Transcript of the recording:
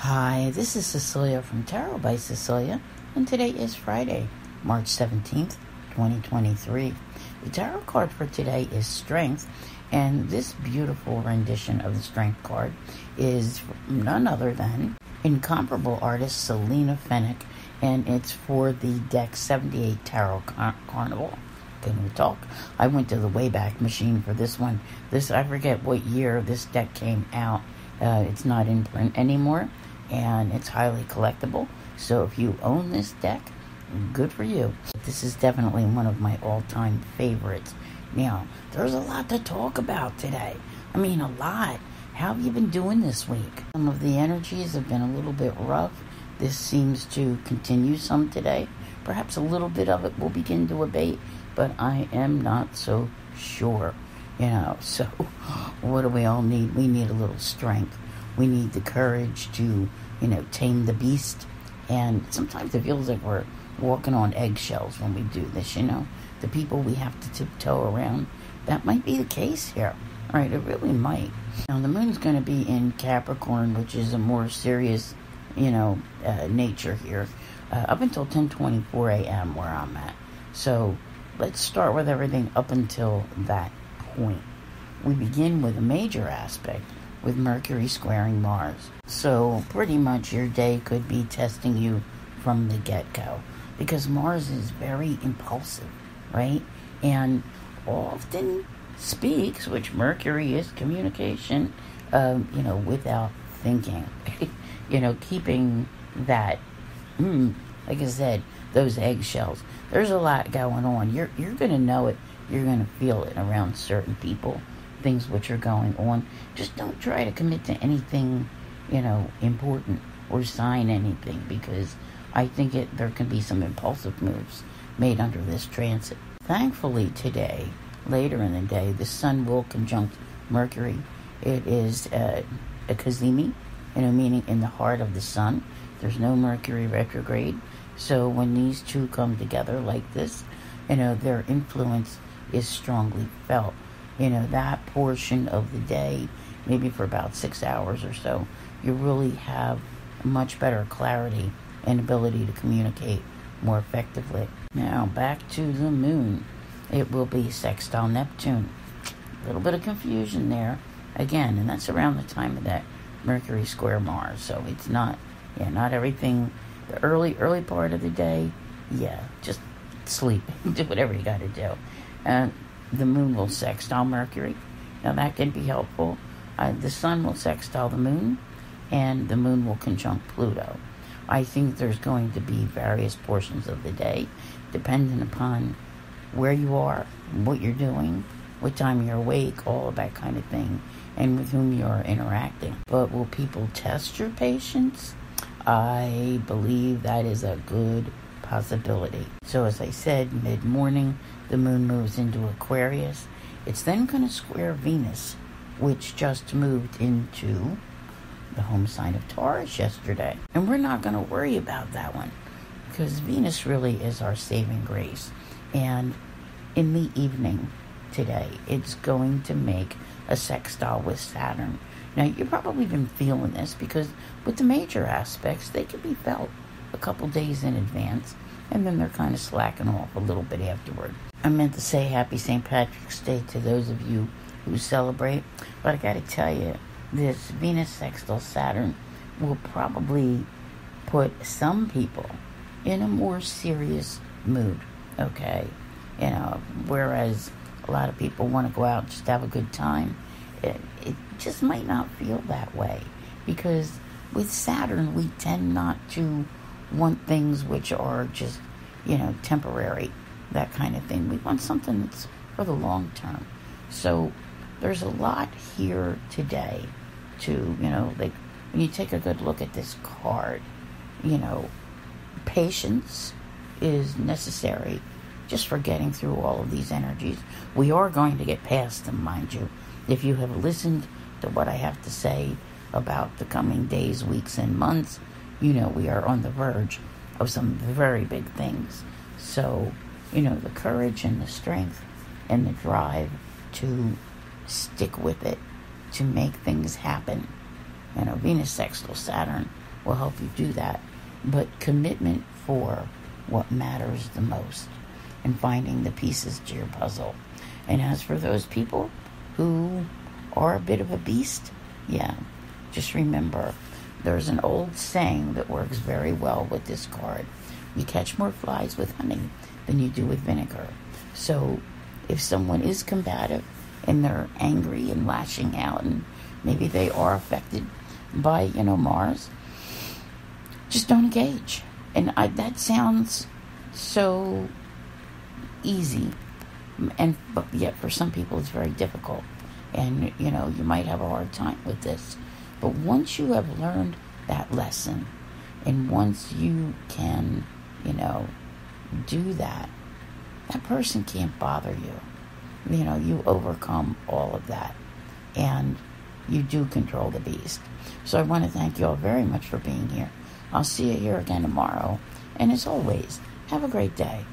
Hi, this is Cecelia from Tarot by Cecelia, and today is Friday, March 17th, 2023. The tarot card for today is Strength, and this beautiful rendition of the Strength card is none other than incomparable artist Selena Fennick, and it's for the deck 78 Tarot Carnival. Can we talk? I went to the Wayback Machine for this one. I forget what year this deck came out. It's not in print anymore, and it's highly collectible. So if you own this deck, good for you. This is definitely one of my all-time favorites. Now, there's a lot to talk about today. I mean, a lot. How have you been doing this week? Some of the energies have been a little bit rough. This seems to continue some today. Perhaps a little bit of it will begin to abate, but I am not so sure. So what do we all need? We need a little strength. We need the courage to, tame the beast. And sometimes it feels like we're walking on eggshells when we do this, The people we have to tiptoe around. That might be the case here. All right, it really might. Now, the moon's going to be in Capricorn, which is a more serious, nature here, up until 10:24 a.m. where I'm at. So let's start with everything up until that point. We begin with a major aspect with Mercury squaring Mars. So pretty much your day could be testing you from the get-go, because Mars is very impulsive, right? And often speaks, which Mercury is communication, without thinking. Keeping that, like I said, those eggshells. There's a lot going on. You're going to know it. You're going to feel it around certain people, things which are going on. Just don't try to commit to anything, important, or sign anything, because I think there can be some impulsive moves made under this transit. Thankfully today, later in the day, the Sun will conjunct Mercury. It is a Cazimi, meaning in the heart of the Sun. There's no Mercury retrograde. So when these two come together like this, their influence is strongly felt. That portion of the day, maybe for about 6 hours or so, you really have much better clarity and ability to communicate more effectively. Now, back to the moon. It will be sextile Neptune. A little bit of confusion there, again, and that's around the time of that Mercury square Mars. So it's not everything. The early part of the day, just sleep. Do whatever you got to do. The moon will sextile Mercury. Now that can be helpful. The Sun will sextile the moon, and the moon will conjunct Pluto. I think there's going to be various portions of the day, depending upon where you are, what you're doing, what time you're awake, all of that kind of thing, and with whom you're interacting. But will people test your patience? I believe that is a good possibility. So as I said, mid-morning, the moon moves into Aquarius. It's then going to square Venus, which just moved into the home sign of Taurus yesterday. And we're not going to worry about that one, because Venus really is our saving grace. And in the evening today, it's going to make a sextile with Saturn. Now, you've probably been feeling this, because with the major aspects, they can be felt a couple days in advance, and then they're kind of slacking off a little bit afterward. I meant to say Happy St. Patrick's Day to those of you who celebrate, but I got to tell you, this Venus sextile Saturn will probably put some people in a more serious mood, okay? Whereas a lot of people want to go out and just have a good time, it just might not feel that way, because with Saturn, we tend not to want things which are just, temporary, that kind of thing. We want something that's for the long term. So there's a lot here today to, like when you take a good look at this card, patience is necessary just for getting through all of these energies. We are going to get past them, mind you. If you have listened to what I have to say about the coming days, weeks, and months, we are on the verge of some very big things. So, the courage and the strength and the drive to stick with it, to make things happen, Venus sextile Saturn will help you do that. But commitment for what matters the most and finding the pieces to your puzzle. And as for those people who are a bit of a beast, yeah, just remember, there's an old saying that works very well with this card. You catch more flies with honey than you do with vinegar. So if someone is combative and they're angry and lashing out and maybe they are affected by, Mars, just don't engage. And that sounds so easy, but yet for some people it's very difficult. And, you might have a hard time with this. But once you have learned that lesson, and once you can, do that, that person can't bother you. You overcome all of that. And you do control the beast. So I want to thank you all very much for being here. I'll see you here again tomorrow. And as always, have a great day.